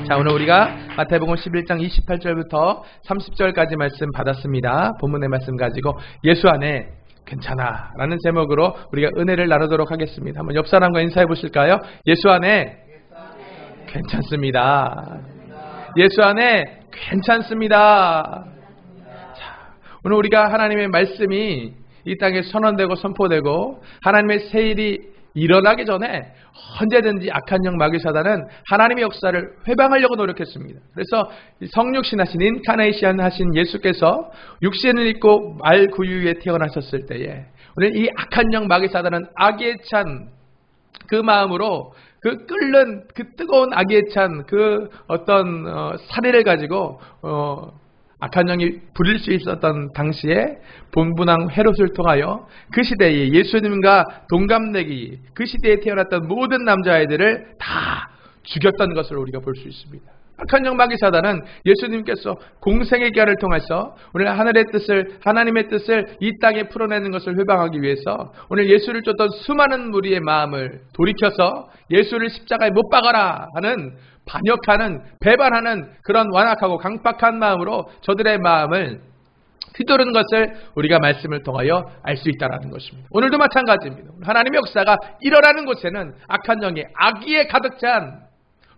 자, 오늘 우리가 마태복음 11장 28절부터 30절까지 말씀 받았습니다. 본문의 말씀 가지고 예수 안에 괜찮아 라는 제목으로 우리가 은혜를 나누도록 하겠습니다. 한번 옆 사람과 인사해 보실까요? 예수 안에 괜찮습니다. 예수 안에 괜찮습니다. 자, 오늘 우리가 하나님의 말씀이 이 땅에 선언되고 선포되고 하나님의 새 일이 일어나기 전에 언제든지 악한 영 마귀 사단은 하나님의 역사를 회방하려고 노력했습니다. 그래서 성육신 하신 인카네이션 하신 예수께서 육신을 입고 말 구유에 태어나셨을 때에 오늘 이 악한 영 마귀 사단은 악에 찬 그 마음으로 그 끓는 그 뜨거운 악에 찬 그 어떤 사례를 가지고 악한 영이 부릴 수 있었던 당시에 본분왕 헤롯을 통하여 그 시대에 예수님과 동갑내기 그 시대에 태어났던 모든 남자아이들을 다 죽였던 것을 우리가 볼 수 있습니다. 악한 영 마귀 사단은 예수님께서 공생의 기한을 통해서 오늘 하나님의 뜻을 이 땅에 풀어내는 것을 회방하기 위해서 오늘 예수를 쫓던 수많은 무리의 마음을 돌이켜서 예수를 십자가에 못 박아라 하는 반역하는 배반하는 그런 완악하고 강팍한 마음으로 저들의 마음을 휘두른 것을 우리가 말씀을 통하여 알 수 있다는 것입니다. 오늘도 마찬가지입니다. 하나님의 역사가 일어나는 곳에는 악한 영의 악의에 가득 찬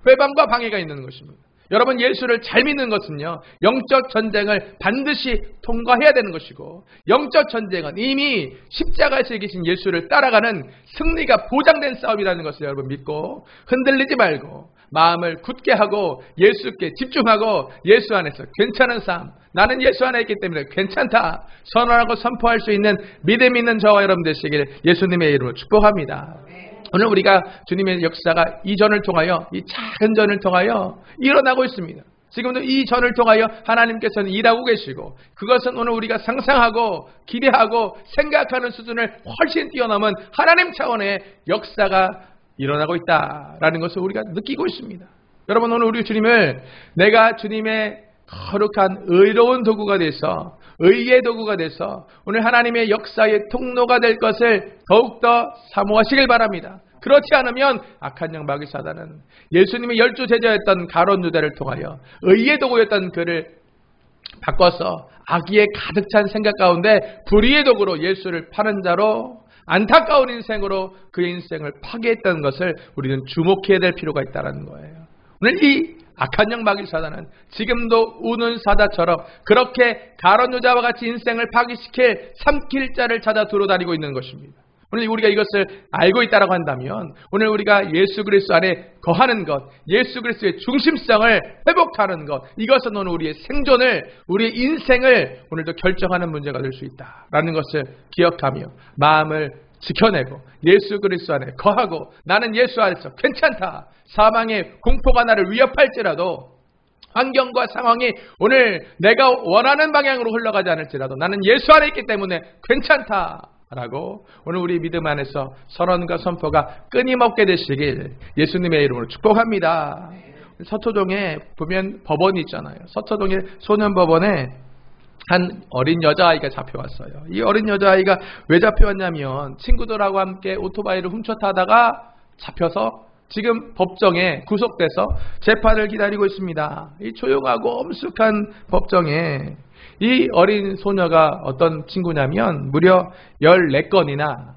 회방과 방해가 있는 것입니다. 여러분, 예수를 잘 믿는 것은요, 영적 전쟁을 반드시 통과해야 되는 것이고, 영적 전쟁은 이미 십자가에서 이기신 예수를 따라가는 승리가 보장된 싸움이라는 것을 여러분 믿고 흔들리지 말고 마음을 굳게 하고 예수께 집중하고 예수 안에서 괜찮은 삶, 나는 예수 안에 있기 때문에 괜찮다 선언하고 선포할 수 있는 믿음 있는 저와 여러분 되시길 예수님의 이름으로 축복합니다. 오늘 우리가 주님의 역사가 이 전을 통하여, 이 작은 전을 통하여 일어나고 있습니다. 지금도 이 전을 통하여 하나님께서는 일하고 계시고, 그것은 오늘 우리가 상상하고 기대하고 생각하는 수준을 훨씬 뛰어넘은 하나님 차원의 역사가 일어나고 있다라는 것을 우리가 느끼고 있습니다. 여러분, 오늘 우리 주님을 내가 주님의 거룩한 의로운 도구가 돼서, 의의 도구가 돼서 오늘 하나님의 역사의 통로가 될 것을 더욱더 사모하시길 바랍니다. 그렇지 않으면 악한 영 마귀 사단은 예수님의 12 제자였던 가룟 유다를 통하여 의의 도구였던 그를 바꿔서 악의에 가득 찬 생각 가운데 불의의 도구로 예수를 파는 자로 안타까운 인생으로 그의 인생을 파괴했던 것을 우리는 주목해야 될 필요가 있다는 거예요. 오늘 이 악한 영 마귀 사단은 지금도 우는 사자처럼 그렇게 가룟 유다와 같이 인생을 파괴시킬 삼킬 자를 찾아 돌아다니고 있는 것입니다. 오늘 우리가 이것을 알고 있다고 한다면 오늘 우리가 예수 그리스도 안에 거하는 것, 예수 그리스도의 중심성을 회복하는 것, 이것은 오늘 우리의 생존을, 우리의 인생을 오늘도 결정하는 문제가 될 수 있다라는 것을 기억하며 마음을 지켜내고 예수 그리스도 안에 거하고 나는 예수 안에서 괜찮다, 사망의 공포가 나를 위협할지라도 환경과 상황이 오늘 내가 원하는 방향으로 흘러가지 않을지라도 나는 예수 안에 있기 때문에 괜찮다라고 오늘 우리 믿음 안에서 선언과 선포가 끊임없게 되시길 예수님의 이름으로 축복합니다. 서초동에 보면 법원이 있잖아요. 서초동의 소년법원에 한 어린 여자아이가 잡혀왔어요. 이 어린 여자아이가 왜 잡혀왔냐면 친구들하고 함께 오토바이를 훔쳐 타다가 잡혀서 지금 법정에 구속돼서 재판을 기다리고 있습니다. 이 조용하고 엄숙한 법정에 이 어린 소녀가 어떤 친구냐면 무려 14건이나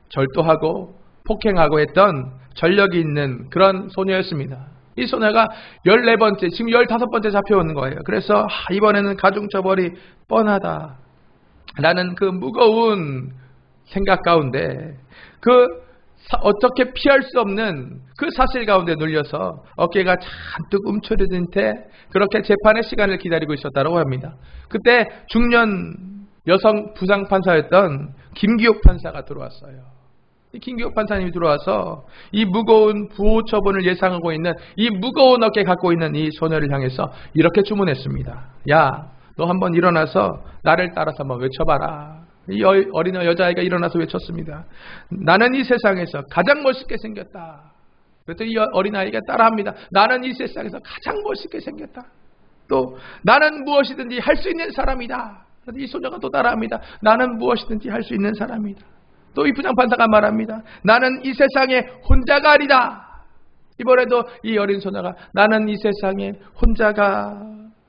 절도하고 폭행하고 했던 전력이 있는 그런 소녀였습니다. 이 소녀가 14번째, 지금 15번째 잡혀오는 거예요. 그래서 이번에는 가중처벌이 뻔하다 라는 그 무거운 생각 가운데 어떻게 피할 수 없는 그 사실 가운데 눌려서 어깨가 잔뜩 움츠러든 채 그렇게 재판의 시간을 기다리고 있었다고 합니다. 그때 중년 여성 부장판사였던 김기옥 판사가 들어왔어요. 이 김기옥 판사님이 들어와서 이 무거운 부호 처분을 예상하고 있는 이 무거운 어깨 갖고 있는 이 소녀를 향해서 이렇게 주문했습니다. 야, 너 한번 일어나서 나를 따라서 한번 외쳐봐라. 이 어린 여자아이가 일어나서 외쳤습니다. 나는 이 세상에서 가장 멋있게 생겼다. 그랬더니 이 어린아이가 따라합니다. 나는 이 세상에서 가장 멋있게 생겼다. 또 나는 무엇이든지 할 수 있는 사람이다. 이 소녀가 또 따라합니다. 나는 무엇이든지 할 수 있는 사람이다. 또 이 부장판사가 말합니다. 나는 이 세상에 혼자가 아니다. 이번에도 이 어린 소녀가 나는 이 세상에 혼자가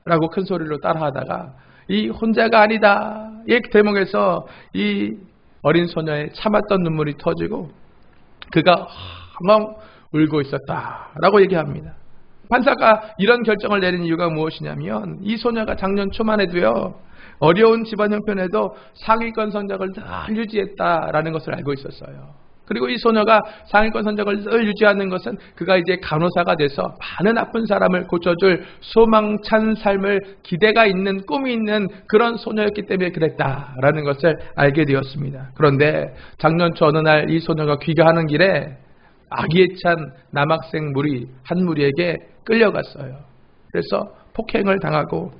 라고 큰 소리로 따라하다가 이 혼자가 아니다. 이 대목에서 이 어린 소녀의 참았던 눈물이 터지고 그가 엉엉 울고 있었다라고 얘기합니다. 판사가 이런 결정을 내린 이유가 무엇이냐면 이 소녀가 작년 초만 해도요. 어려운 집안 형편에도 상위권 성적을 늘 유지했다라는 것을 알고 있었어요. 그리고 이 소녀가 상위권 성적을 늘 유지하는 것은 그가 이제 간호사가 돼서 많은 아픈 사람을 고쳐줄 소망찬 삶을 기대가 있는 꿈이 있는 그런 소녀였기 때문에 그랬다라는 것을 알게 되었습니다. 그런데 작년 초 어느 날 이 소녀가 귀가하는 길에 아기에 찬 남학생 무리 한 무리에게 끌려갔어요. 그래서 폭행을 당하고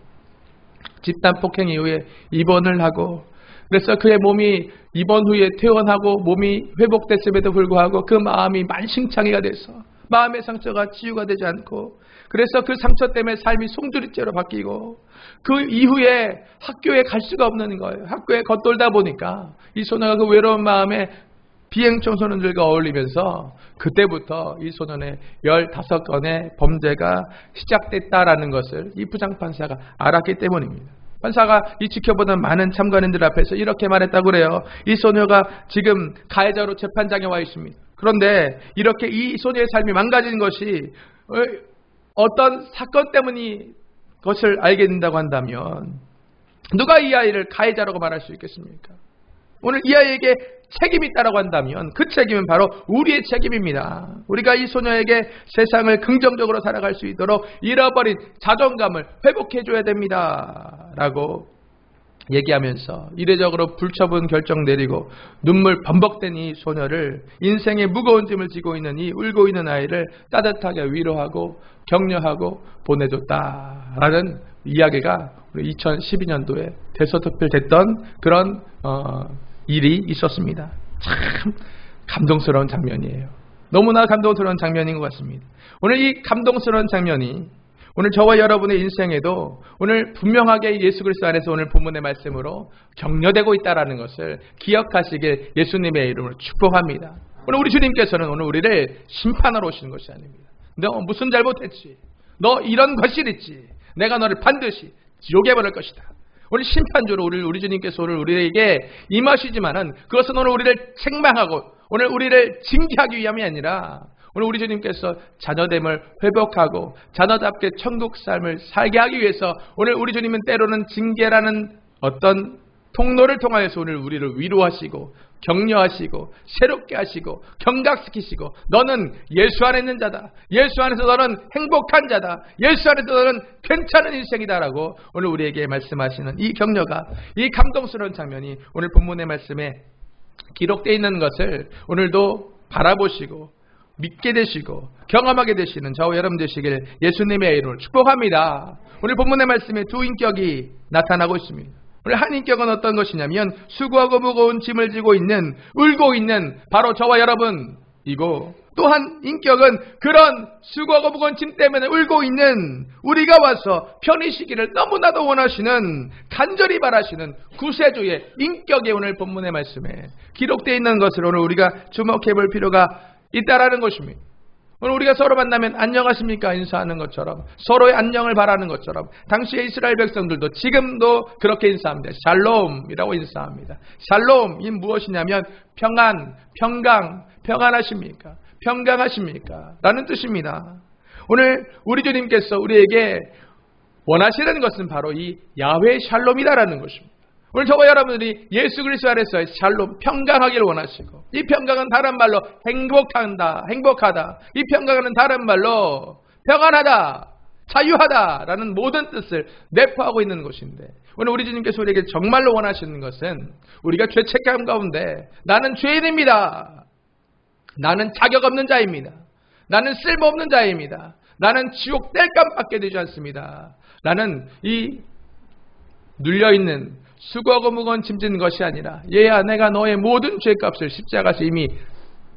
집단 폭행 이후에 입원을 하고 그래서 그의 몸이 입원 후에 퇴원하고 몸이 회복됐음에도 불구하고 그 마음이 만신창이가 돼서 마음의 상처가 치유가 되지 않고 그래서 그 상처 때문에 삶이 송두리째로 바뀌고 그 이후에 학교에 갈 수가 없는 거예요. 학교에 겉돌다 보니까 이 소녀가 그 외로운 마음에 비행 청소년들과 어울리면서 그때부터 이 소년의 15건의 범죄가 시작됐다라는 것을 이 부장판사가 알았기 때문입니다. 판사가 이 지켜보던 많은 참관인들 앞에서 이렇게 말했다고 그래요. 이 소녀가 지금 가해자로 재판장에 와 있습니다. 그런데 이렇게 이 소녀의 삶이 망가진 것이 어떤 사건 때문인 것을 알게 된다고 한다면 누가 이 아이를 가해자라고 말할 수 있겠습니까? 오늘 이 아이에게 책임이 있다고 한다면 그 책임은 바로 우리의 책임입니다. 우리가 이 소녀에게 세상을 긍정적으로 살아갈 수 있도록 잃어버린 자존감을 회복해줘야 됩니다. 라고 얘기하면서 이례적으로 불처분 결정 내리고 눈물 범벅된 이 소녀를 인생의 무거운 짐을 지고 있는 이 울고 있는 아이를 따뜻하게 위로하고 격려하고 보내줬다라는 이야기가 우리 2012년도에 대서특필됐던 그런 일이 있었습니다. 참 감동스러운 장면이에요. 너무나 감동스러운 장면인 것 같습니다. 오늘 이 감동스러운 장면이 오늘 저와 여러분의 인생에도 오늘 분명하게 예수 그리스도 안에서 오늘 본문의 말씀으로 격려되고 있다는 것을 기억하시길 예수님의 이름으로 축복합니다. 오늘 우리 주님께서는 오늘 우리를 심판하러 오시는 것이 아닙니다. 너 무슨 잘못했지? 너 이런 것이 있지? 내가 너를 반드시 지옥에 보낼 것이다. 오늘 심판주로 우리 주님께서 오늘 우리에게 임하시지만은 그것은 오늘 우리를 책망하고 오늘 우리를 징계하기 위함이 아니라 오늘 우리 주님께서 자녀됨을 회복하고 자녀답게 천국 삶을 살게 하기 위해서 오늘 우리 주님은 때로는 징계라는 어떤 통로를 통하여서 오늘 우리를 위로하시고 격려하시고 새롭게 하시고 경각시키시고 너는 예수 안에 있는 자다. 예수 안에서 너는 행복한 자다. 예수 안에서 너는 괜찮은 인생이다라고 오늘 우리에게 말씀하시는 이 격려가 이 감동스러운 장면이 오늘 본문의 말씀에 기록되어 있는 것을 오늘도 바라보시고 믿게 되시고 경험하게 되시는 저와 여러분 되시길 예수님의 이름으로 축복합니다. 오늘 본문의 말씀에 두 인격이 나타나고 있습니다. 오늘 한 인격은 어떤 것이냐면 수고하고 무거운 짐을 지고 있는 울고 있는 바로 저와 여러분이고 또 한 인격은 그런 수고하고 무거운 짐 때문에 울고 있는 우리가 와서 편히 쉬기를 너무나도 원하시는 간절히 바라시는 구세주의 인격이 오늘 본문의 말씀에 기록되어 있는 것을 오늘 우리가 주목해 볼 필요가 있다라는 것입니다. 오늘 우리가 서로 만나면 안녕하십니까 인사하는 것처럼 서로의 안녕을 바라는 것처럼 당시의 이스라엘 백성들도 지금도 그렇게 인사합니다. 샬롬이라고 인사합니다. 샬롬이 무엇이냐면 평안, 평강, 평안하십니까? 평강하십니까? 라는 뜻입니다. 오늘 우리 주님께서 우리에게 원하시는 것은 바로 이 야훼 샬롬이다라는 것입니다. 오늘 저와 여러분들이 예수 그리스도 안에서의 샬롬, 평강하기를 원하시고 이 평강은 다른 말로 행복하다. 이 평강은 다른 말로 평안하다, 자유하다라는 모든 뜻을 내포하고 있는 것인데 오늘 우리 주님께서 우리에게 정말로 원하시는 것은 우리가 죄책감 가운데 나는 죄인입니다. 나는 자격 없는 자입니다. 나는 쓸모없는 자입니다. 나는 지옥 뗄감 받게 되지 않습니다. 나는 이 눌려있는 수고하고 무거운 짐진 것이 아니라 얘야 내가 너의 모든 죄값을 십자가에서 이미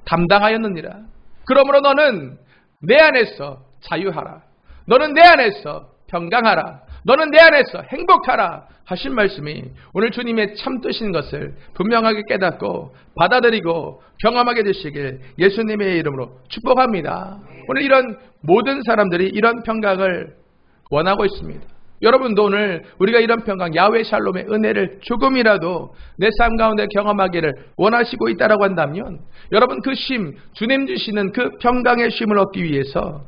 담당하였느니라. 그러므로 너는 내 안에서 자유하라. 너는 내 안에서 평강하라. 너는 내 안에서 행복하라 하신 말씀이 오늘 주님의 참 뜻인 것을 분명하게 깨닫고 받아들이고 경험하게 되시길 예수님의 이름으로 축복합니다. 오늘 이런 모든 사람들이 이런 평강을 원하고 있습니다. 여러분도 오늘 우리가 이런 평강, 야훼 샬롬의 은혜를 조금이라도 내 삶 가운데 경험하기를 원하시고 있다라고 한다면 여러분 그 쉼, 주님 주시는 그 평강의 쉼을 얻기 위해서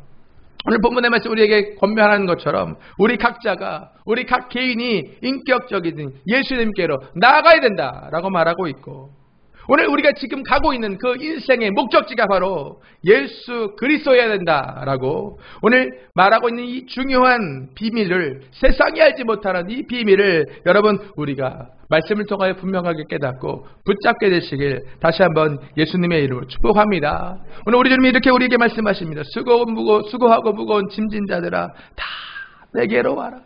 오늘 본문의 말씀 우리에게 권면하는 것처럼 우리 각자가, 우리 각 개인이 인격적인 예수님께로 나아가야 된다라고 말하고 있고, 오늘 우리가 지금 가고 있는 그 인생의 목적지가 바로 예수 그리스도여야 된다라고 오늘 말하고 있는 이 중요한 비밀을, 세상이 알지 못하는 이 비밀을 여러분 우리가 말씀을 통하여 분명하게 깨닫고 붙잡게 되시길 다시 한번 예수님의 이름으로 축복합니다. 오늘 우리 주님이 이렇게 우리에게 말씀하십니다. 수고하고 무거운 짐진 자들아 다 내게로 와라.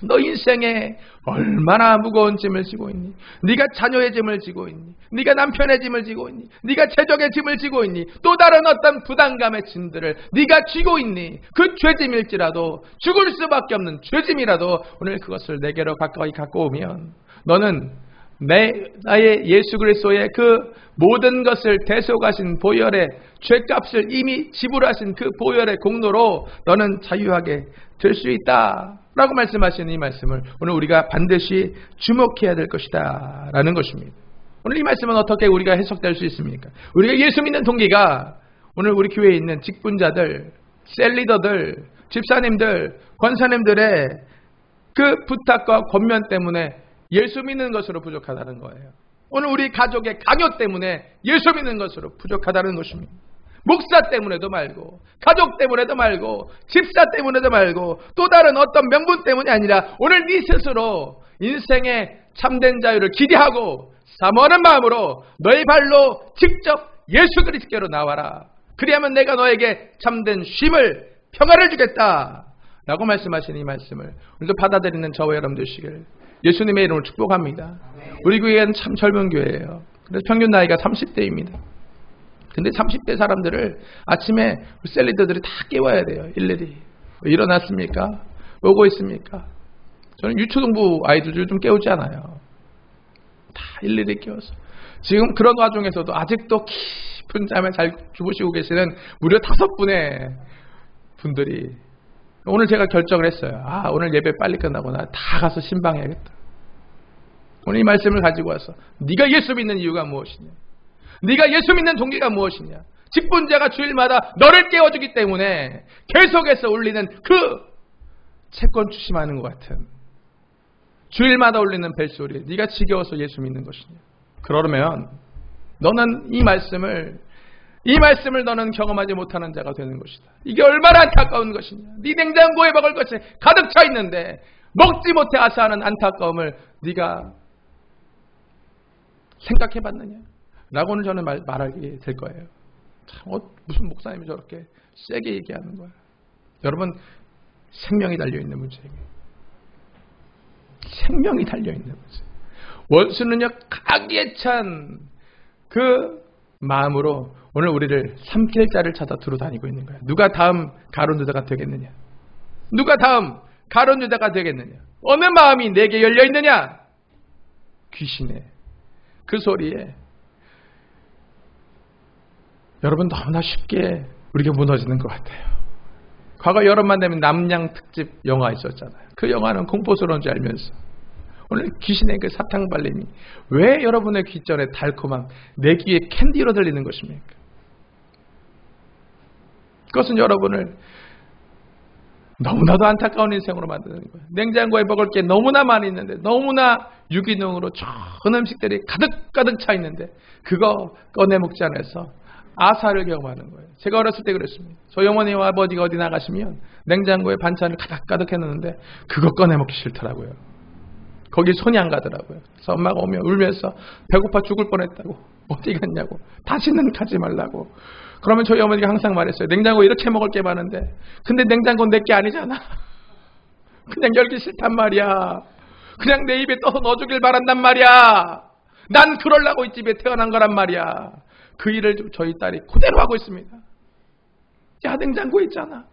너 인생에 얼마나 무거운 짐을 지고 있니? 네가 자녀의 짐을 지고 있니? 네가 남편의 짐을 지고 있니? 네가 재정의 짐을 지고 있니? 또 다른 어떤 부담감의 짐들을 네가 지고 있니? 그 죄짐일지라도, 죽을 수밖에 없는 죄짐이라도 오늘 그것을 내게로 가까이 갖고 오면 너는 나의 예수 그리스도의 그 모든 것을 대속하신 보혈의 죄값을 이미 지불하신 그 보혈의 공로로 너는 자유하게 될 수 있다 라고 말씀하시는 이 말씀을 오늘 우리가 반드시 주목해야 될 것이다 라는 것입니다. 오늘 이 말씀은 어떻게 우리가 해석될 수 있습니까? 우리가 예수 믿는 동기가 오늘 우리 교회에 있는 직분자들, 셀리더들, 집사님들, 권사님들의 그 부탁과 권면 때문에 예수 믿는 것으로 부족하다는 거예요. 오늘 우리 가족의 강요 때문에 예수 믿는 것으로 부족하다는 것입니다. 목사 때문에도 말고, 가족 때문에도 말고, 집사 때문에도 말고, 또 다른 어떤 명분 때문이 아니라 오늘 네 스스로 인생의 참된 자유를 기대하고 사모하는 마음으로 너의 발로 직접 예수 그리스도께로 나와라. 그리하면 내가 너에게 참된 쉼을, 평화를 주겠다 라고 말씀하신 이 말씀을 오늘도 받아들이는 저와 여러분 되시길 예수님의 이름으로 축복합니다. 우리 교회는 참 젊은 교회예요. 그래서 평균 나이가 30대입니다. 근데 30대 사람들을 아침에 셀리더들이 다 깨워야 돼요. 일일이. 일어났습니까? 오고 있습니까? 저는 유초등부 아이들을 좀 깨우지 않아요. 다 일일이 깨워서. 지금 그런 와중에서도 아직도 깊은 잠에 잘 주무시고 계시는 무려 5분의 분들이 오늘 제가 결정을 했어요. 오늘 예배 빨리 끝나고 나 다 가서 신방해야겠다. 오늘 이 말씀을 가지고 와서 네가 예수 믿는 이유가 무엇이냐? 네가 예수 믿는 동기가 무엇이냐? 직분자가 주일마다 너를 깨워주기 때문에 계속해서 울리는 그 채권 추심하는 것 같은 주일마다 울리는 벨소리, 네가 지겨워서 예수 믿는 것이냐? 그러면 너는 이 말씀을 너는 경험하지 못하는 자가 되는 것이다. 이게 얼마나 안타까운 것이냐? 네 냉장고에 먹을 것이 가득 차 있는데 먹지 못해 아사하는 안타까움을 네가 생각해봤느냐? 라고 오늘 저는 말하게 될 거예요. 참, 무슨 목사님이 저렇게 세게 얘기하는 거야. 여러분, 생명이 달려있는 문제입니다. 생명이 달려있는 문제. 원수는요, 가기에 찬 그 마음으로 오늘 우리를 삼킬 자를 찾아 두루다니고 있는 거야. 누가 다음 가룟 유다가 되겠느냐? 누가 다음 가룟 유다가 되겠느냐? 어느 마음이 내게 열려있느냐? 귀신의 그 소리에 여러분 너무나 쉽게 우리가 무너지는 것 같아요. 과거 여름만 되면 남양 특집 영화 있었잖아요. 그 영화는 공포스러운 줄 알면서 오늘 귀신의 그 사탕 발림이 왜 여러분의 귀전에 달콤한 내 귀에 캔디로 들리는 것입니까? 그것은 여러분을 너무나도 안타까운 인생으로 만드는 거예요. 냉장고에 먹을 게 너무나 많이 있는데, 너무나 유기농으로 좋은 음식들이 가득가득 차 있는데 그거 꺼내 먹지 않아서 아사를 경험하는 거예요. 제가 어렸을 때 그랬습니다. 저희 어머니와 아버지가 어디 나가시면 냉장고에 반찬을 가득가득 해놓는데 그거 꺼내 먹기 싫더라고요. 거기 손이 안 가더라고요. 그래서 엄마가 오면 울면서 배고파 죽을 뻔했다고, 어디 갔냐고, 다시는 가지 말라고. 그러면 저희 어머니가 항상 말했어요. 냉장고 이렇게 먹을 게 많은데 근데 냉장고는 내 게 아니잖아. 그냥 열기 싫단 말이야. 그냥 내 입에 떠서 넣어주길 바란단 말이야. 난 그러려고 이 집에 태어난 거란 말이야. 그 일을 저희 딸이 그대로 하고 있습니다. 야, 냉장고 있잖아.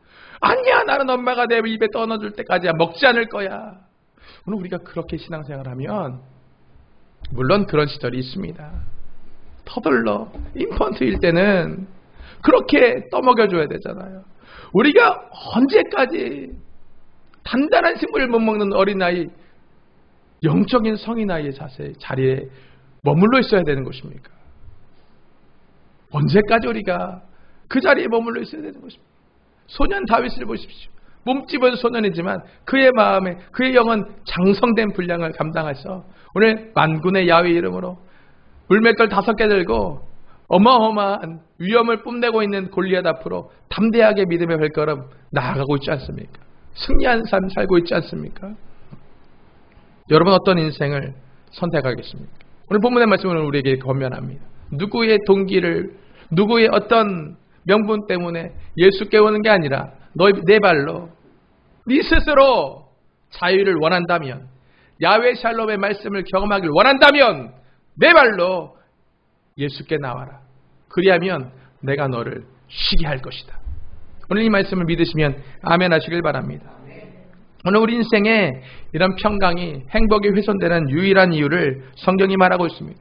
아니야, 나는 엄마가 내 입에 떠넣어줄 때까지야 먹지 않을 거야. 오늘 우리가 그렇게 신앙생활하면 물론 그런 시절이 있습니다. 터덜러 인펀트일 때는 그렇게 떠먹여줘야 되잖아요. 우리가 언제까지 단단한 식물을 못 먹는 어린아이, 영적인 성인아이의 자리에 머물러 있어야 되는 것입니까? 언제까지 우리가 그 자리에 머물러 있어야 되는 것입니까? 소년 다윗을 보십시오. 몸집은 소년이지만 그의 마음에, 그의 영은 장성된 분량을 감당해서 오늘 만군의 야훼 이름으로 물맷돌 5개 들고 어마어마한 위험을 뽐내고 있는 골리앗 앞으로 담대하게 믿음의 발걸음 나아가고 있지 않습니까? 승리한 삶 살고 있지 않습니까? 여러분 어떤 인생을 선택하겠습니까? 오늘 본문의 말씀은 우리에게 권면합니다. 누구의 동기를, 누구의 어떤 명분 때문에 예수께 오는 게 아니라 내 발로 네 스스로 자유를 원한다면, 야훼 샬롬의 말씀을 경험하길 원한다면 내 발로 예수께 나와라. 그리하면 내가 너를 쉬게 할 것이다. 오늘 이 말씀을 믿으시면 아멘 하시길 바랍니다. 오늘 우리 인생에 이런 평강이, 행복이 훼손되는 유일한 이유를 성경이 말하고 있습니다.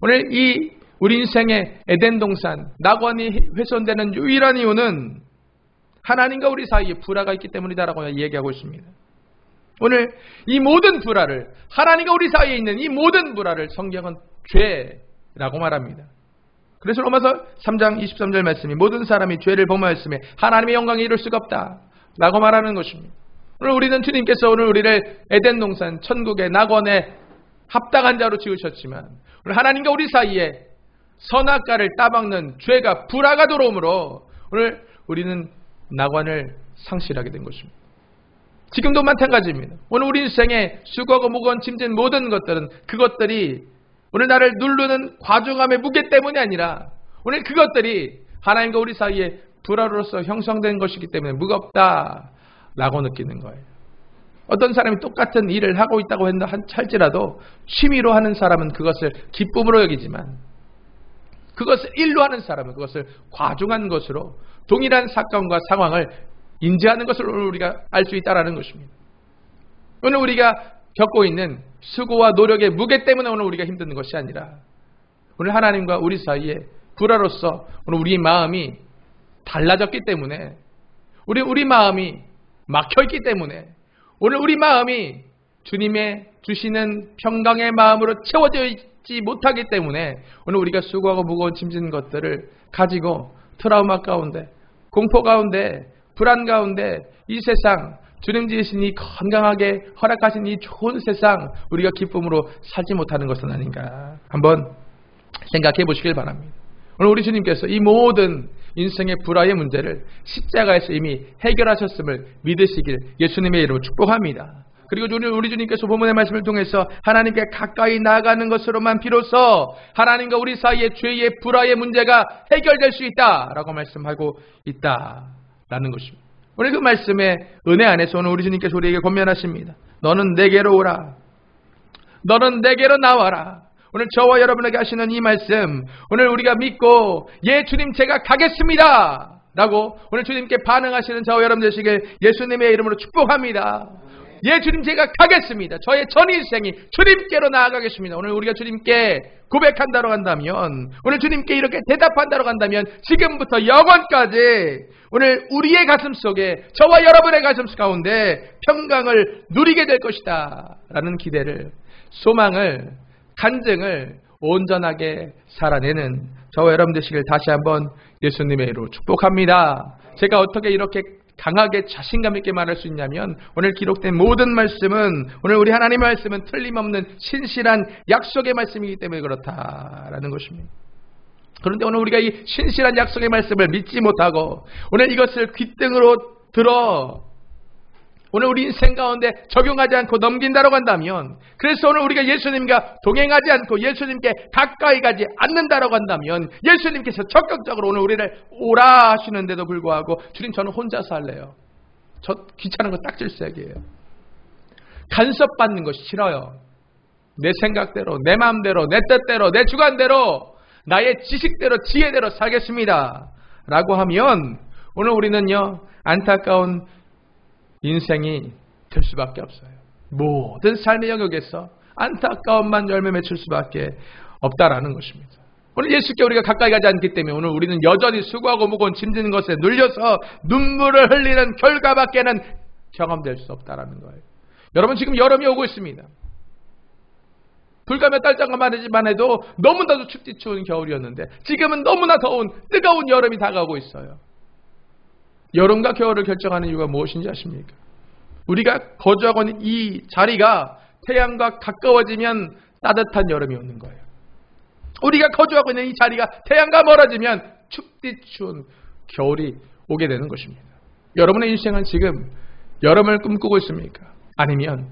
오늘 이 우리 인생의 에덴 동산, 낙원이 훼손되는 유일한 이유는 하나님과 우리 사이에 불화가 있기 때문이다라고 얘기하고 있습니다. 오늘 이 모든 불화를, 하나님과 우리 사이에 있는 이 모든 불화를 성경은 죄라고 말합니다. 그래서 로마서 3장 23절 말씀이 모든 사람이 죄를 범하였으며 하나님의 영광에 이를 수가 없다 라고 말하는 것입니다. 오늘 우리는 주님께서 오늘 우리를 에덴 동산, 천국의 낙원에 합당한 자로 지으셨지만 오늘 하나님과 우리 사이에 선악과를 따먹는 죄가, 불화가 들어오므로 오늘 우리는 낙원을 상실하게 된 것입니다. 지금도 마찬가지입니다. 오늘 우리 인생에 수고하고 무거운 짐진 모든 것들은 그것들이 오늘 나를 누르는 과중함의 무게 때문이 아니라 오늘 그것들이 하나님과 우리 사이에 불화로서 형성된 것이기 때문에 무겁다라고 느끼는 거예요. 어떤 사람이 똑같은 일을 하고 있다고 할지라도 취미로 하는 사람은 그것을 기쁨으로 여기지만 그것을 일로 하는 사람은 그것을 과중한 것으로 동일한 사건과 상황을 인지하는 것을 오늘 우리가 알 수 있다는 것입니다. 오늘 우리가 겪고 있는 수고와 노력의 무게 때문에 오늘 우리가 힘든 것이 아니라 오늘 하나님과 우리 사이에 불화로서 오늘 우리 마음이 달라졌기 때문에 우리 마음이 막혀있기 때문에 오늘 우리 마음이 주님의 주시는 평강의 마음으로 채워져 있지 못하기 때문에 오늘 우리가 수고하고 무거운 짐진 것들을 가지고 트라우마 가운데, 공포 가운데, 불안 가운데 이 세상, 주님 지으신 이 건강하게 허락하신 이 좋은 세상 우리가 기쁨으로 살지 못하는 것은 아닌가 한번 생각해 보시길 바랍니다. 오늘 우리 주님께서 이 모든 인생의 불화의 문제를 십자가에서 이미 해결하셨음을 믿으시길 예수님의 이름으로 축복합니다. 그리고 우리 주님께서 본문의 말씀을 통해서 하나님께 가까이 나아가는 것으로만 비로소 하나님과 우리 사이의 죄의 불화의 문제가 해결될 수 있다라고 말씀하고 있다라는 것입니다. 오늘 그 말씀의 은혜 안에서 오늘 우리 주님께서 우리에게 권면하십니다. 너는 내게로 오라. 너는 내게로 나와라. 오늘 저와 여러분에게 하시는 이 말씀, 오늘 우리가 믿고 예 주님 제가 가겠습니다 라고 오늘 주님께 반응하시는 저와 여러분 되시길 예수님의 이름으로 축복합니다. 예 주님 제가 가겠습니다. 저의 전 인생이 주님께로 나아가겠습니다. 오늘 우리가 주님께 고백한다고 한다면, 오늘 주님께 이렇게 대답한다고 한다면 지금부터 영원까지 오늘 우리의 가슴 속에, 저와 여러분의 가슴 가운데 평강을 누리게 될 것이다 라는 기대를, 소망을, 간증을 온전하게 살아내는 저와 여러분 되시길 다시 한번 예수님의 이름으로 축복합니다. 제가 어떻게 이렇게 강하게 자신감 있게 말할 수 있냐면 오늘 기록된 모든 말씀은, 오늘 우리 하나님의 말씀은 틀림없는 신실한 약속의 말씀이기 때문에 그렇다라는 것입니다. 그런데 오늘 우리가 이 신실한 약속의 말씀을 믿지 못하고 오늘 이것을 귓등으로 들어 오늘 우리 인생 가운데 적용하지 않고 넘긴다고 한다면, 그래서 오늘 우리가 예수님과 동행하지 않고 예수님께 가까이 가지 않는다고 한다면 예수님께서 적극적으로 오늘 우리를 오라 하시는데도 불구하고 주님 저는 혼자서 할래요. 저 귀찮은 거 딱질색이에요. 간섭받는 거 싫어요. 내 생각대로, 내 마음대로, 내 뜻대로, 내 주관대로, 나의 지식대로, 지혜대로 살겠습니다 라고 하면 오늘 우리는요, 안타까운 인생이 될 수밖에 없어요. 모든 삶의 영역에서 안타까움만 열매 맺을 수밖에 없다라는 것입니다. 오늘 예수께 우리가 가까이 가지 않기 때문에 오늘 우리는 여전히 수고하고 무거운 짐지는 것에 눌려서 눈물을 흘리는 결과밖에는 경험될 수 없다라는 거예요. 여러분, 지금 여름이 오고 있습니다. 불과 몇 달 전만 해도 너무나도 춥디 추운 겨울이었는데 지금은 너무나 더운 뜨거운 여름이 다가오고 있어요. 여름과 겨울을 결정하는 이유가 무엇인지 아십니까? 우리가 거주하고 있는 이 자리가 태양과 가까워지면 따뜻한 여름이 오는 거예요. 우리가 거주하고 있는 이 자리가 태양과 멀어지면 춥디 추운 겨울이 오게 되는 것입니다. 여러분의 인생은 지금 여름을 꿈꾸고 있습니까? 아니면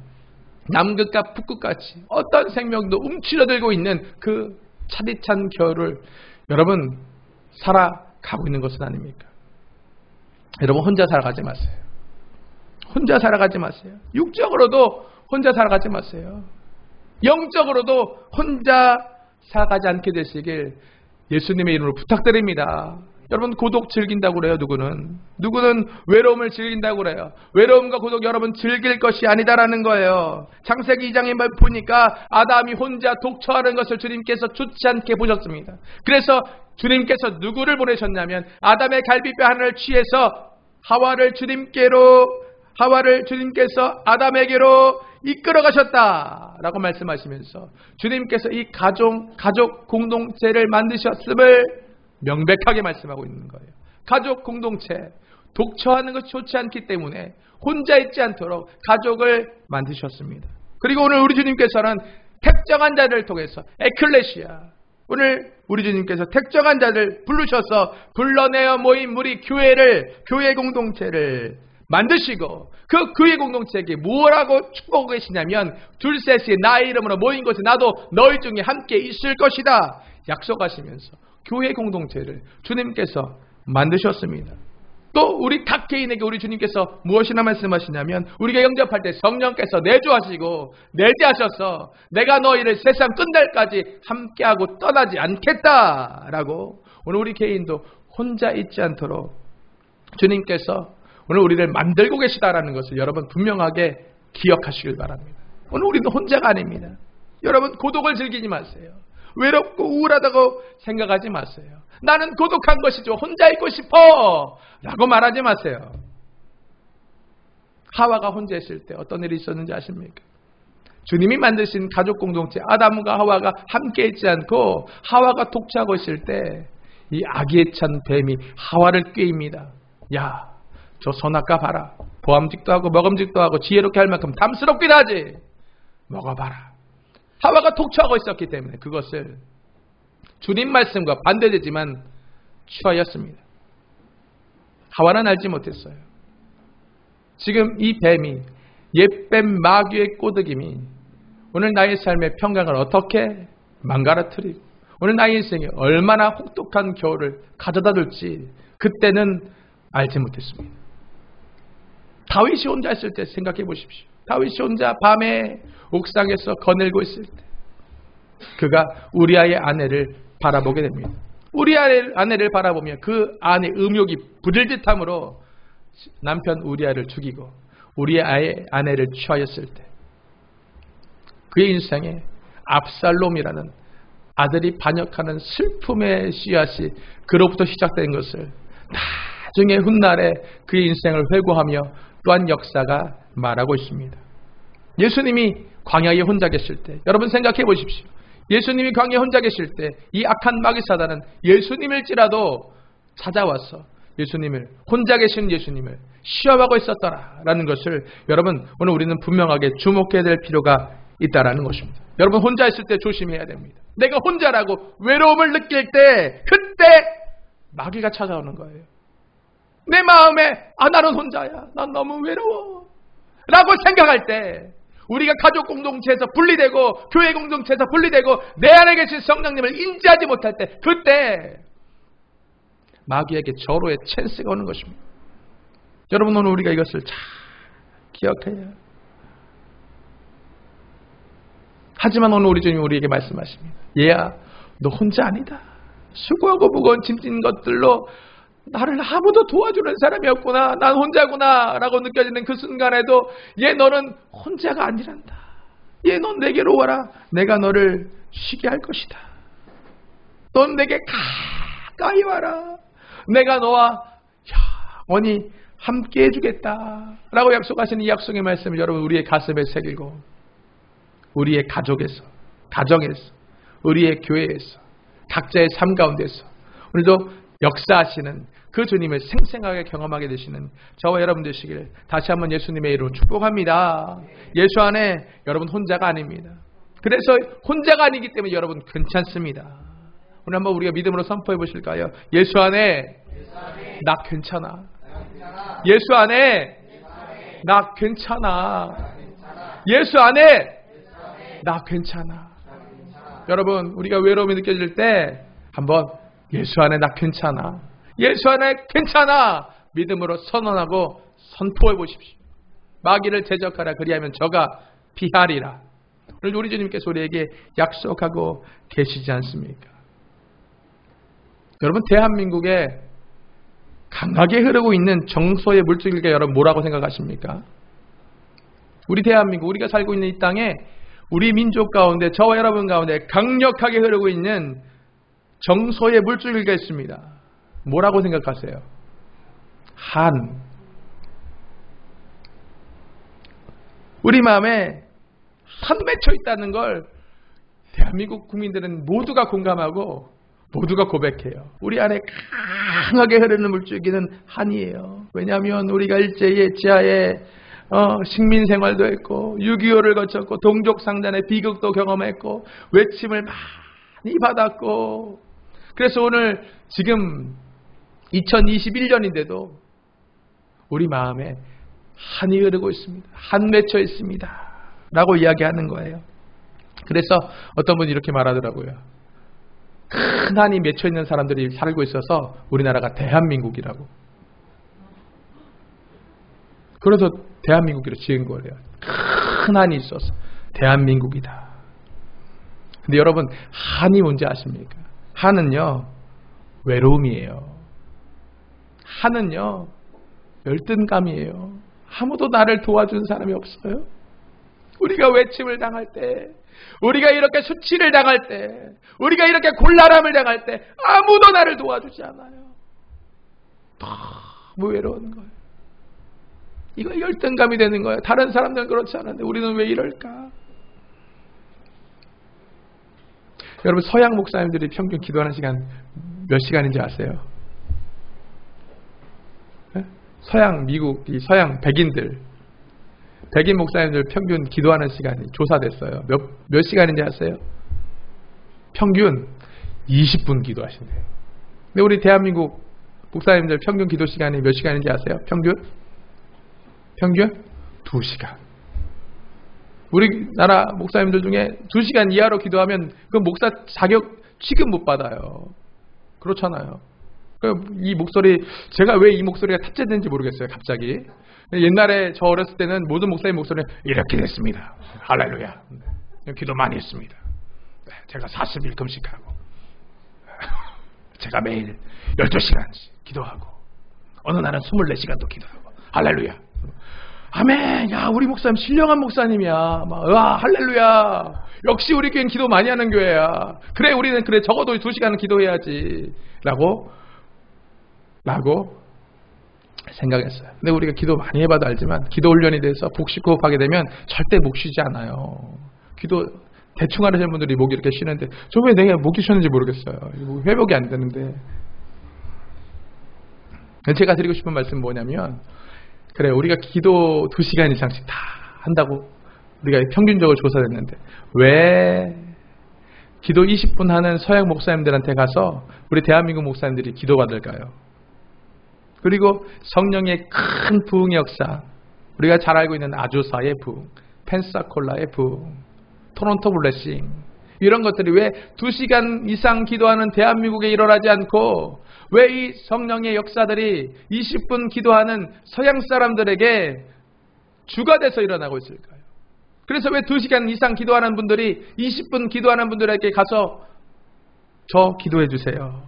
남극과 북극같이 어떤 생명도 움츠러들고 있는 그 차디찬 겨울을 여러분 살아가고 있는 것은 아닙니까? 여러분, 혼자 살아가지 마세요. 혼자 살아가지 마세요. 육적으로도 혼자 살아가지 마세요. 영적으로도 혼자 살아가지 않게 되시길 예수님의 이름으로 부탁드립니다. 여러분, 고독 즐긴다고 그래요. 누구는 외로움을 즐긴다고 그래요. 외로움과 고독 여러분 즐길 것이 아니다라는 거예요. 창세기 2장에 보니까 아담이 혼자 독처하는 것을 주님께서 좋지 않게 보셨습니다. 그래서 주님께서 누구를 보내셨냐면 아담의 갈비뼈 하나를 취해서 하와를 주님께서 아담에게로 이끌어 가셨다라고 말씀하시면서 주님께서 이 가족 공동체를 만드셨음을 명백하게 말씀하고 있는 거예요. 가족 공동체, 독처하는 것이 좋지 않기 때문에 혼자 있지 않도록 가족을 만드셨습니다. 그리고 오늘 우리 주님께서는 택정한 자들을 통해서 에클레시아, 오늘 우리 주님께서 택정한 자들 부르셔서 불러내어 모인 우리 교회 공동체를 만드시고 그 교회 공동체에게 무엇라고 축복하고 계시냐면 둘셋이 나의 이름으로 모인 곳에 나도 너희 중에 함께 있을 것이다 약속하시면서 교회 공동체를 주님께서 만드셨습니다. 또 우리 각 개인에게 우리 주님께서 무엇이나 말씀하시냐면 우리가 영접할 때 성령께서 내주하시고 내재하셔서 내가 너희를 세상 끝날까지 함께하고 떠나지 않겠다라고 오늘 우리 개인도 혼자 있지 않도록 주님께서 오늘 우리를 만들고 계시다라는 것을 여러분 분명하게 기억하시길 바랍니다. 오늘 우리는 혼자가 아닙니다. 여러분, 고독을 즐기지 마세요. 외롭고 우울하다고 생각하지 마세요. 나는 고독한 것이죠. 혼자 있고 싶어 라고 말하지 마세요. 하와가 혼자 있을 때 어떤 일이 있었는지 아십니까? 주님이 만드신 가족 공동체 아담과 하와가 함께 있지 않고 하와가 독차하고 있을 때 이 악에 찬 뱀이 하와를 꾀입니다. 야, 저 선악과 봐라. 보암직도 하고 먹음직도 하고 지혜롭게 할 만큼 담스럽긴 하지. 먹어봐라. 하와가 독초하고 있었기 때문에 그것을 주님 말씀과 반대되지만 취하였습니다. 하와는 알지 못했어요. 지금 이 뱀이 옛뱀 마귀의 꼬드김이 오늘 나의 삶의 평강을 어떻게 망가뜨리고 오늘 나의 인생에 얼마나 혹독한 겨울을 가져다 줄지 그때는 알지 못했습니다. 다윗이 혼자 있을 때 생각해 보십시오. 다윗이 혼자 밤에 옥상에서 거닐고 있을 때 그가 우리아의 아내를 바라보게 됩니다. 우리아의 아내를 바라보며 그 안에 음욕이 부들듯함으로 남편 우리아를 죽이고 우리아의 아내를 취하였을 때 그의 인생에 압살롬이라는 아들이 반역하는 슬픔의 씨앗이 그로부터 시작된 것을 나중에 훗날에 그의 인생을 회고하며 또한 역사가 말하고 있습니다. 예수님이 광야에 혼자 계실 때 여러분 생각해 보십시오. 예수님이 광야에 혼자 계실 때 이 악한 마귀사단은 예수님일지라도 찾아와서 예수님을 혼자 계신 예수님을 시험하고 있었더라라는 것을 여러분 오늘 우리는 분명하게 주목해야 될 필요가 있다라는 것입니다. 여러분 혼자 있을 때 조심해야 됩니다. 내가 혼자라고 외로움을 느낄 때 그때 마귀가 찾아오는 거예요. 내 마음에 나는 혼자야. 난 너무 외로워. 라고 생각할 때 우리가 가족 공동체에서 분리되고 교회 공동체에서 분리되고 내 안에 계신 성령님을 인지하지 못할 때 그때 마귀에게 절호의 찬스가 오는 것입니다. 여러분 오늘 우리가 이것을 잘 기억해야. 하지만 오늘 우리 주님이 우리에게 말씀하십니다. 얘야, 너 혼자 아니다. 수고하고 무거운 짐진 것들로 나를 아무도 도와주는 사람이 없구나. 난 혼자구나. 라고 느껴지는 그 순간에도 얘 너는 혼자가 아니란다. 얘 넌 내게로 와라. 내가 너를 쉬게 할 것이다. 넌 내게 가까이 와라. 내가 너와 영원히 함께 해주겠다. 라고 약속하시는 이 약속의 말씀을 여러분 우리의 가슴에 새기고 우리의 가족에서, 가정에서, 우리의 교회에서, 각자의 삶 가운데서 오늘도 역사하시는 그 주님을 생생하게 경험하게 되시는 저와 여러분 되시길 다시 한번 예수님의 이름으로 축복합니다. 예수 안에 여러분 혼자가 아닙니다. 그래서 혼자가 아니기 때문에 여러분 괜찮습니다. 오늘 한번 우리가 믿음으로 선포해 보실까요? 예수 안에 나 괜찮아. 예수 안에 나 괜찮아. 예수 안에 나 괜찮아. 여러분 우리가 외로움이 느껴질 때 한번 예수 안에 나 괜찮아. 예수 안에 괜찮아. 믿음으로 선언하고 선포해 보십시오. 마귀를 대적하라. 그리하면 저가 피하리라. 오늘 우리 주님께서 우리에게 약속하고 계시지 않습니까? 여러분 대한민국에 강하게 흐르고 있는 정서의 물줄기가 여러분 뭐라고 생각하십니까? 우리 대한민국, 우리가 살고 있는 이 땅에 우리 민족 가운데 저와 여러분 가운데 강력하게 흐르고 있는 정서의 물줄기가 있습니다. 뭐라고 생각하세요? 한. 우리 마음에 한 맺혀 있다는 걸 대한민국 국민들은 모두가 공감하고 모두가 고백해요. 우리 안에 강하게 흐르는 물줄기는 한이에요. 왜냐하면 우리가 일제의 지하에 식민 생활도 했고 6.25를 거쳤고 동족상잔의 비극도 경험했고 외침을 많이 받았고 그래서 오늘 지금 2021년인데도 우리 마음에 한이 흐르고 있습니다. 한 맺혀 있습니다. 라고 이야기하는 거예요. 그래서 어떤 분이 이렇게 말하더라고요. 큰 한이 맺혀 있는 사람들이 살고 있어서 우리나라가 대한민국이라고. 그래서 대한민국이라고 지은 거예요. 큰 한이 있어서 대한민국이다. 근데 여러분 한이 뭔지 아십니까? 한은요 외로움이에요. 한은요 열등감이에요. 아무도 나를 도와준 사람이 없어요. 우리가 외침을 당할 때, 우리가 이렇게 수치를 당할 때, 우리가 이렇게 곤란함을 당할 때 아무도 나를 도와주지 않아요. 너무 외로운 거예요. 이거 열등감이 되는 거예요. 다른 사람들은 그렇지 않은데 우리는 왜 이럴까? 여러분 서양 목사님들이 평균 기도하는 시간 몇 시간인지 아세요? 네? 서양 미국 이 서양 백인 목사님들 평균 기도하는 시간이 조사됐어요. 몇 시간인지 아세요? 평균 20분 기도하신대요. 근데 우리 대한민국 목사님들 평균 기도 시간이 몇 시간인지 아세요? 평균 2시간. 우리나라 목사님들 중에 2시간 이하로 기도하면 그 목사 자격 취급 못 받아요. 그렇잖아요. 이 목소리, 제가 왜 이 목소리가 탑재되는지 모르겠어요. 갑자기. 옛날에 저 어렸을 때는 모든 목사님 목소리는 이렇게 됐습니다. 할렐루야. 기도 많이 했습니다. 제가 40일 금식하고 제가 매일 12시간씩 기도하고 어느 날은 24시간도 기도하고 할렐루야. 아멘. 야 우리 목사님 신령한 목사님이야. 와 할렐루야. 역시 우리 교회는 기도 많이 하는 교회야. 그래 우리는 그래 적어도 2시간은 기도해야지 라고 생각했어요. 근데 우리가 기도 많이 해봐도 알지만 기도 훈련이 돼서 복식호흡하게 되면 절대 목 쉬지 않아요. 기도 대충 하시는 분들이 목이 이렇게 쉬는데 저 왜 내가 목이 쉬는지 모르겠어요. 회복이 안 되는데. 제가 드리고 싶은 말씀은 뭐냐면 그래 우리가 기도 2시간 이상씩 다 한다고 우리가 평균적으로 조사됐는데 왜 기도 20분 하는 서양 목사님들한테 가서 우리 대한민국 목사님들이 기도받을까요? 그리고 성령의 큰 부흥의 역사, 우리가 잘 알고 있는 아주사의 부흥, 펜사콜라의 부흥, 토론토 블레싱 이런 것들이 왜 2시간 이상 기도하는 대한민국에 일어나지 않고 왜 이 성령의 역사들이 20분 기도하는 서양 사람들에게 주가 돼서 일어나고 있을까요? 그래서 왜 2시간 이상 기도하는 분들이 20분 기도하는 분들에게 가서 저 기도해 주세요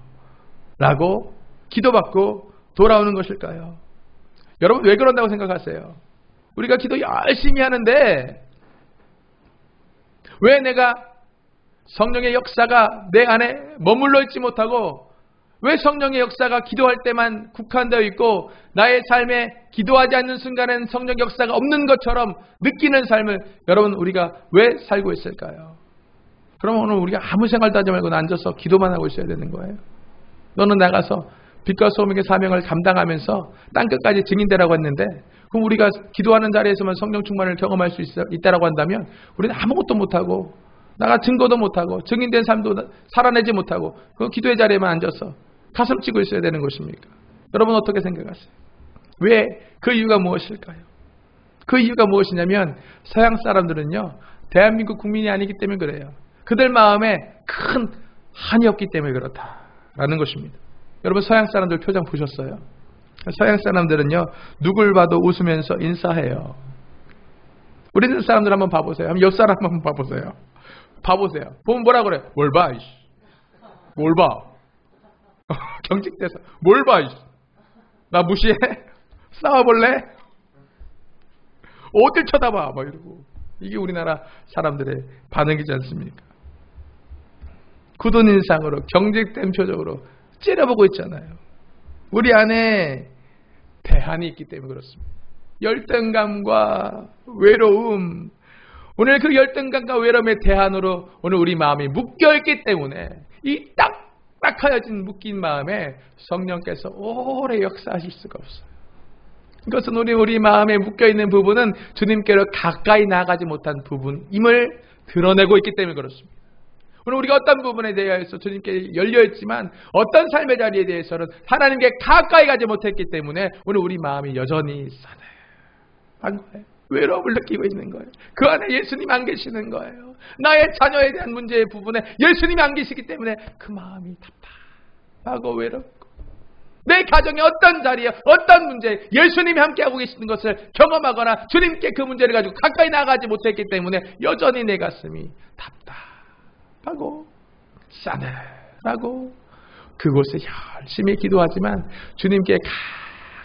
라고 기도받고 돌아오는 것일까요? 여러분 왜 그런다고 생각하세요? 우리가 기도 열심히 하는데 왜 내가 성령의 역사가 내 안에 머물러 있지 못하고 왜 성령의 역사가 기도할 때만 국한되어 있고 나의 삶에 기도하지 않는 순간엔 성령 역사가 없는 것처럼 느끼는 삶을 여러분 우리가 왜 살고 있을까요? 그러면 오늘 우리가 아무 생각도 하지 말고 앉아서 기도만 하고 있어야 되는 거예요. 너는 나가서 빛과 소금의 사명을 감당하면서 땅끝까지 증인되라고 했는데 그럼 우리가 기도하는 자리에서만 성령 충만을 경험할 수 있다라고 한다면 우리는 아무것도 못하고 나가 증거도 못하고 증인된 삶도 살아내지 못하고 그 기도의 자리에만 앉아서 가슴 찌고 있어야 되는 것입니까? 여러분 어떻게 생각하세요? 왜? 그 이유가 무엇일까요? 그 이유가 무엇이냐면 서양 사람들은요 대한민국 국민이 아니기 때문에 그래요. 그들 마음에 큰 한이 없기 때문에 그렇다라는 것입니다. 여러분 서양 사람들 표정 보셨어요? 서양 사람들은요 누굴 봐도 웃으면서 인사해요. 우리나라 사람들 한번 봐보세요. 한번 옆 사람 한번 봐보세요. 봐보세요. 보면 뭐라 그래? 뭘 봐? 뭘 봐? 경직돼서 뭘 봐? 나 무시해? 싸워볼래? 어딜 쳐다봐? 막 이러고. 이게 우리나라 사람들의 반응이지 않습니까? 굳은 인상으로 경직된 표정으로 째려보고 있잖아요. 우리 안에 대한이 있기 때문에 그렇습니다. 열등감과 외로움, 오늘 그 열등감과 외로움의 대한으로 오늘 우리 마음이 묶여있기 때문에 이 딱딱하여진 묶인 마음에 성령께서 오래 역사하실 수가 없어요. 이것은 우리 마음에 묶여있는 부분은 주님께로 가까이 나아가지 못한 부분임을 드러내고 있기 때문에 그렇습니다. 오늘 우리가 어떤 부분에 대해서 주님께 열려있지만 어떤 삶의 자리에 대해서는 하나님께 가까이 가지 못했기 때문에 오늘 우리 마음이 여전히 싸늘한 거예요. 외로움을 느끼고 있는 거예요. 그 안에 예수님 안 계시는 거예요. 나의 자녀에 대한 문제의 부분에 예수님이 안 계시기 때문에 그 마음이 답답하고 외롭고 내 가정의 어떤 자리에 어떤 문제에 예수님이 함께하고 계시는 것을 경험하거나 주님께 그 문제를 가지고 가까이 나가지 못했기 때문에 여전히 내 가슴이 답답하고 싸늘하고 그곳에 열심히 기도하지만 주님께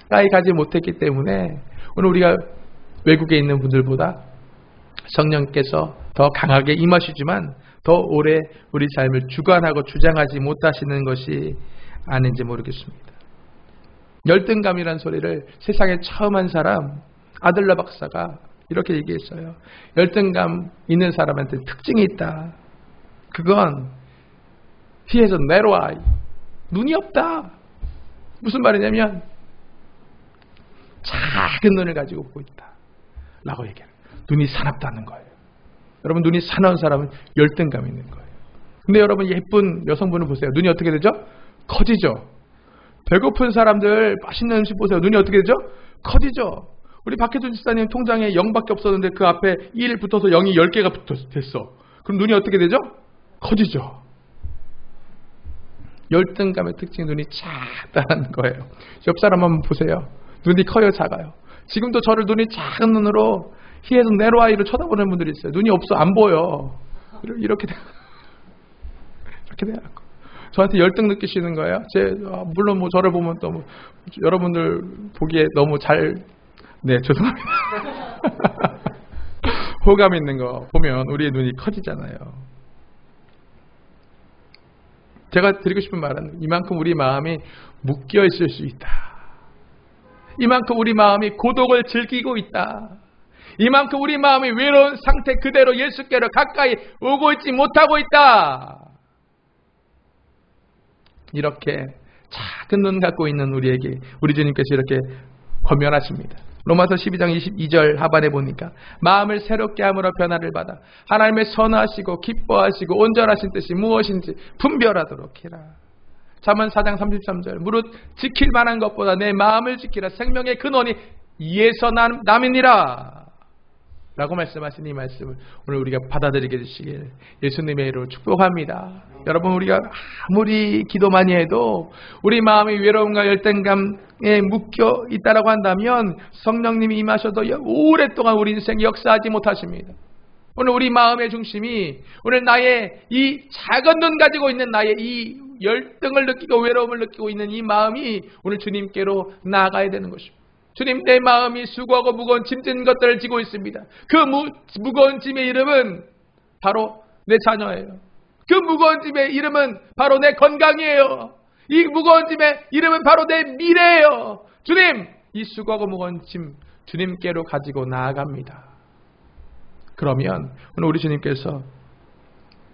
가까이 가지 못했기 때문에 오늘 우리가 외국에 있는 분들보다 성령께서 더 강하게 임하시지만 더 오래 우리 삶을 주관하고 주장하지 못하시는 것이 아닌지 모르겠습니다. 열등감이란 소리를 세상에 처음 한 사람 아들러 박사가 이렇게 얘기했어요. 열등감 있는 사람한테 특징이 있다. 그건 he has a narrow eye. 눈이 없다. 무슨 말이냐면 작은 눈을 가지고 보고 있다 라고 얘기해요. 눈이 사납다는 거예요. 여러분 눈이 사나운 사람은 열등감이 있는 거예요. 근데 여러분 예쁜 여성분을 보세요. 눈이 어떻게 되죠? 커지죠. 배고픈 사람들 맛있는 음식 보세요. 눈이 어떻게 되죠? 커지죠. 우리 박혜준 집사님 통장에 0밖에 없었는데 그 앞에 1 붙어서 0이 10개가 됐어. 그럼 눈이 어떻게 되죠? 커지죠. 열등감의 특징이 눈이 작다는 거예요. 옆 사람 한번 보세요. 눈이 커요, 작아요? 지금도 저를 눈이 작은 눈으로 희에서 네로아이로 쳐다보는 분들이 있어요. 눈이 없어, 안 보여. 이렇게 돼갖고 저한테 열등 느끼시는 거예요. 물론 뭐 저를 보면 또 뭐 여러분들 보기에 너무 네, 죄송합니다. 호감 있는 거 보면 우리의 눈이 커지잖아요. 제가 드리고 싶은 말은 이만큼 우리 마음이 묶여 있을 수 있다. 이만큼 우리 마음이 고독을 즐기고 있다. 이만큼 우리 마음이 외로운 상태 그대로 예수께로 가까이 오고 있지 못하고 있다. 이렇게 작은 눈 갖고 있는 우리에게 우리 주님께서 이렇게 권면하십니다. 로마서 12장 22절 하반에 보니까 마음을 새롭게 함으로 변화를 받아 하나님의 선하시고 기뻐하시고 온전하신 뜻이 무엇인지 분별하도록 해라. 잠언 4장 33절 무릇 지킬 만한 것보다 내 마음을 지키라. 생명의 근원이 이에서 남이니라 라고 말씀하신 이 말씀을 오늘 우리가 받아들이게 되시길 예수님의 이름으로 축복합니다. 여러분 우리가 아무리 기도 많이 해도 우리 마음이 외로움과 열등감에 묶여 있다라고 한다면 성령님이 임하셔도 오랫동안 우리 인생 역사하지 못하십니다. 오늘 우리 마음의 중심이 오늘 나의 이 작은 눈 가지고 있는 나의 이 열등을 느끼고 외로움을 느끼고 있는 이 마음이 오늘 주님께로 나아가야 되는 것입니다. 주님, 내 마음이 수고하고 무거운 짐진 것들을 지고 있습니다. 그 무거운 짐의 이름은 바로 내 자녀예요. 그 무거운 짐의 이름은 바로 내 건강이에요. 이 무거운 짐의 이름은 바로 내 미래예요. 주님, 이 수고하고 무거운 짐 주님께로 가지고 나아갑니다. 그러면 오늘 우리 주님께서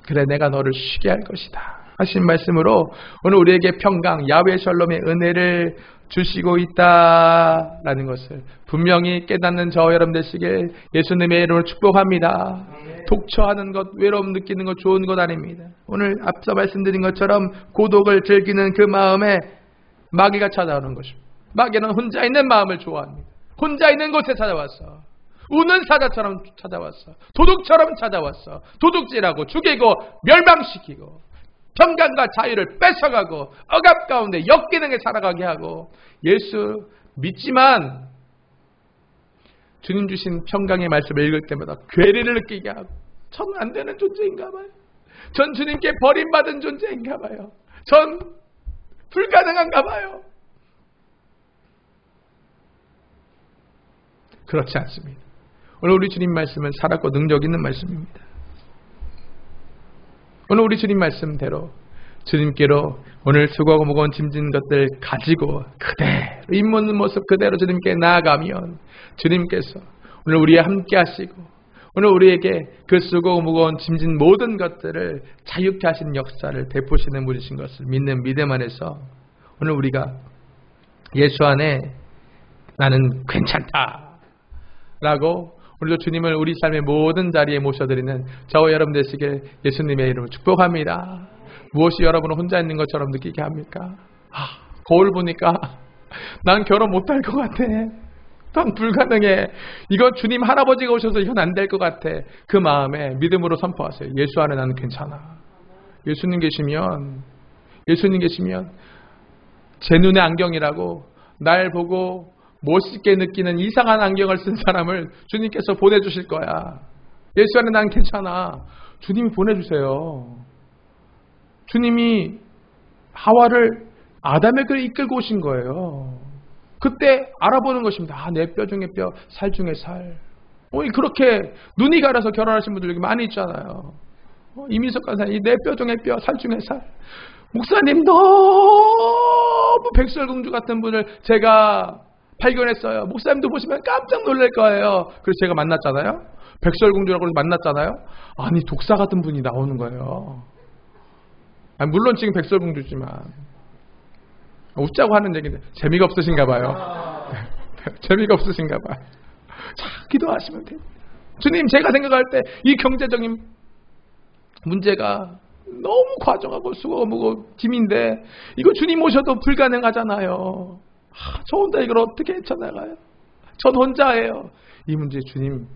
그래, 내가 너를 쉬게 할 것이다 하신 말씀으로 오늘 우리에게 평강, 야훼 샬롬의 은혜를 주시고 있다라는 것을 분명히 깨닫는 저와 여러분 되시길 예수님의 이름으로 축복합니다. 독처하는 것, 외로움 느끼는 것 좋은 것 아닙니다. 오늘 앞서 말씀드린 것처럼 고독을 즐기는 그 마음에 마귀가 찾아오는 것입니다. 마귀는 혼자 있는 마음을 좋아합니다. 혼자 있는 곳에 찾아왔어. 우는 사자처럼 찾아왔어. 도둑처럼 찾아왔어. 도둑질하고 죽이고 멸망시키고 평강과 자유를 뺏어가고 억압 가운데 역기능에 살아가게 하고, 예수 믿지만 주님 주신 평강의 말씀을 읽을 때마다 괴리를 느끼게 하고, 전 안 되는 존재인가 봐요. 전 주님께 버림받은 존재인가 봐요. 전 불가능한가 봐요. 그렇지 않습니다. 오늘 우리 주님 말씀은 살았고 능력 있는 말씀입니다. 오늘 우리 주님 말씀대로 주님께로 오늘 수고하고 무거운 짐진 것들 가지고 그대로 있는 모습 그대로 주님께 나아가면 주님께서 오늘 우리와 함께 하시고 오늘 우리에게 그 수고하고 무거운 짐진 모든 것들을 자유케 하시는 역사를 베푸시는 분이신 것을 믿는 믿음 안에서 오늘 우리가 예수 안에 나는 괜찮다 라고 오늘도 주님을 우리 삶의 모든 자리에 모셔드리는 저와 여러분 되시길 예수님의 이름으로 축복합니다. 무엇이 여러분은 혼자 있는 것처럼 느끼게 합니까? 거울 보니까 난 결혼 못할 것 같아. 난 불가능해. 이건 주님 할아버지가 오셔서 이건 안 될 것 같아. 그 마음에 믿음으로 선포하세요. 예수 안에 나는 괜찮아. 예수님 계시면 제 눈의 안경이라고 날 보고 멋있게 느끼는 이상한 안경을 쓴 사람을 주님께서 보내주실 거야. 예수 안에 난 괜찮아. 주님이 보내주세요. 주님이 하와를 아담에게 이끌고 오신 거예요. 그때 알아보는 것입니다. 내 뼈 중에 뼈, 살 중에 살. 그렇게 눈이 가려서 결혼하신 분들 여기 많이 있잖아요. 이민석 간사님, 내 뼈 중에 뼈, 살 중에 살. 목사님, 너무 백설공주 같은 분을 제가 발견했어요. 목사님도 보시면 깜짝 놀랄 거예요. 그래서 제가 만났잖아요. 백설공주라고 만났잖아요. 아니, 독사 같은 분이 나오는 거예요. 물론 지금 백설공주지만 웃자고 하는 얘기인데 재미가 없으신가 봐요. 재미가 없으신가 봐요. 자, 기도하시면 돼요. 주님, 제가 생각할 때 이 경제적인 문제가 너무 과정하고 수고가 무거워 짐인데 이거 주님 오셔도 불가능하잖아요. 저 혼자 이걸 어떻게 헤쳐나가요? 전 혼자예요. 이 문제 주님,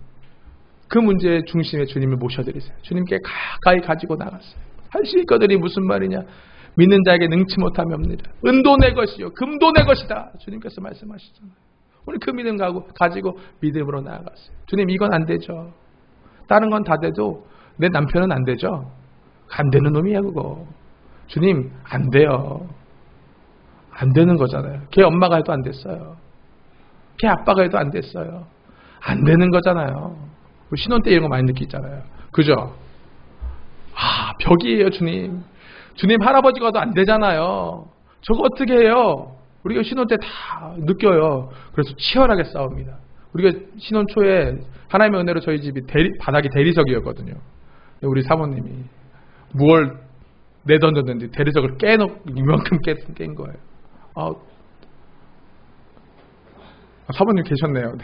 그 문제의 중심에 주님을 모셔드리세요. 주님께 가까이 가지고 나갔어요. 할 수 있거든이 무슨 말이냐? 믿는 자에게 능치 못함이 없느니라. 은도 내 것이요 금도 내 것이다. 주님께서 말씀하시잖아요. 우리 그 믿음 가지고 믿음으로 나아갔어요. 주님, 이건 안 되죠. 다른 건 다 돼도 내 남편은 안 되죠. 안 되는 놈이야 그거. 주님, 안 돼요. 안 되는 거잖아요. 걔 엄마가 해도 안 됐어요. 걔 아빠가 해도 안 됐어요. 안 되는 거잖아요. 신혼 때 이런 거 많이 느끼잖아요. 그죠? 벽이에요. 주님 할아버지가 해도 안 되잖아요. 저거 어떻게 해요? 우리가 신혼 때 다 느껴요. 그래서 치열하게 싸웁니다. 우리가 신혼 초에 하나님의 은혜로 저희 집이 바닥이 대리석이었거든요. 우리 사모님이 무얼 내던졌는지 대리석을 이만큼 깬 거예요. 사모님 계셨네요.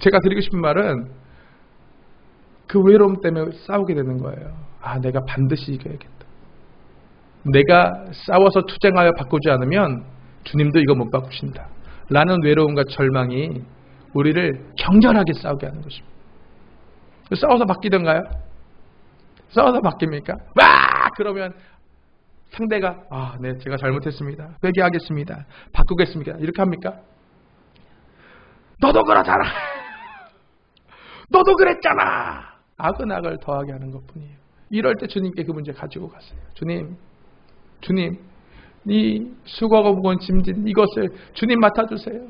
제가 드리고 싶은 말은 그 외로움 때문에 싸우게 되는 거예요. 내가 반드시 이겨야겠다. 내가 싸워서 투쟁하여 바꾸지 않으면 주님도 이거 못 바꾸신다 라는 외로움과 절망이 우리를 격렬하게 싸우게 하는 것입니다. 싸워서 바뀌던가요? 싸워서 바뀝니까? 그러면 상대가 네, 제가 잘못했습니다. 회개하겠습니다. 바꾸겠습니다. 이렇게 합니까? 너도 그러잖아. 너도 그랬잖아. 악은 악을 더하게 하는 것뿐이에요. 이럴 때 주님께 그 문제 가지고 가세요. 주님, 이 수고하고 무거운 짐진 이것을 주님 맡아주세요.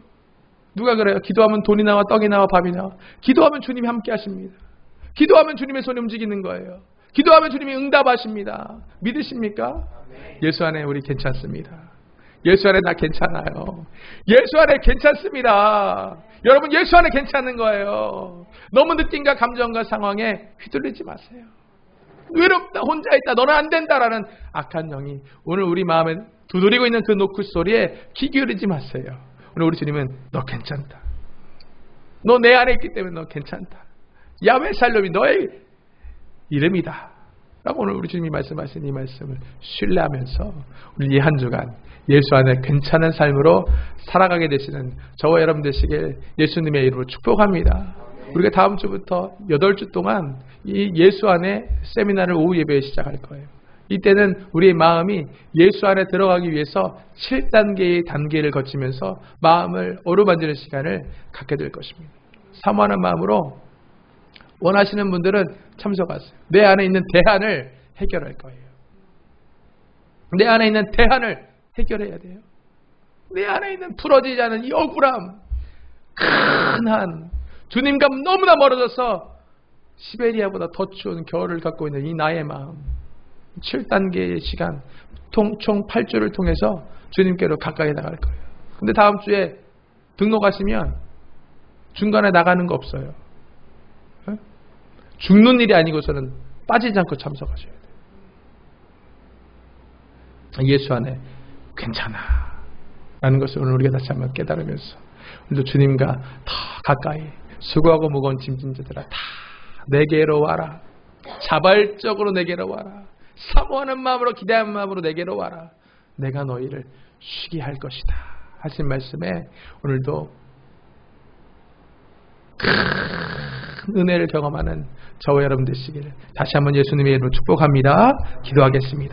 누가 그래요? 기도하면 돈이 나와 떡이 나와 밥이 나와. 기도하면 주님이 함께 하십니다. 기도하면 주님의 손이 움직이는 거예요. 기도하면 주님이 응답하십니다. 믿으십니까? 예수 안에 우리 괜찮습니다. 예수 안에 나 괜찮아요. 예수 안에 괜찮습니다. 여러분 예수 안에 괜찮은 거예요. 너무 느낌과 감정과 상황에 휘둘리지 마세요. 외롭다, 혼자 있다, 너는 안 된다라는 악한 영이 오늘 우리 마음에 두드리고 있는 그 노크 소리에 귀 기울이지 마세요. 오늘 우리 주님은 너 괜찮다. 너 내 안에 있기 때문에 너 괜찮다. 야훼 살롬이 너의 이름이다. 라고 오늘 우리 주님이 말씀하신 이 말씀을 신뢰하면서 우리 이 한 주간 예수 안에 괜찮은 삶으로 살아가게 되시는 저와 여러분 되시길 예수님의 이름으로 축복합니다. 우리가 다음 주부터 8주 동안 이 예수 안에 세미나를 오후 예배에 시작할 거예요. 이때는 우리의 마음이 예수 안에 들어가기 위해서 7단계의 단계를 거치면서 마음을 어루만지는 시간을 갖게 될 것입니다. 사모하는 마음으로 원하시는 분들은 참석하세요. 내 안에 있는 대안을 해결할 거예요. 내 안에 있는 대안을 해결해야 돼요. 내 안에 있는 풀어지지 않은 이 억울함, 큰 한, 주님과 너무나 멀어져서 시베리아보다 더 추운 겨울을 갖고 있는 이 나의 마음, 7단계의 시간, 총 8주를 통해서 주님께로 가까이 나갈 거예요. 근데 다음 주에 등록하시면 중간에 나가는 거 없어요. 죽는 일이 아니고서는 빠지지 않고 참석하셔야 돼요. 예수 안에 괜찮아 라는 것을 오늘 우리가 다시 한번 깨달으면서 오늘도 주님과 더 가까이 수고하고 무거운 짐진 자들아 다 내게로 와라. 자발적으로 내게로 와라. 사모하는 마음으로 기대하는 마음으로 내게로 와라. 내가 너희를 쉬게 할 것이다 하신 말씀에 오늘도 큰 은혜를 경험하는 저와 여러분 되시기를 다시 한번 예수님의 이름으로 축복합니다. 기도하겠습니다.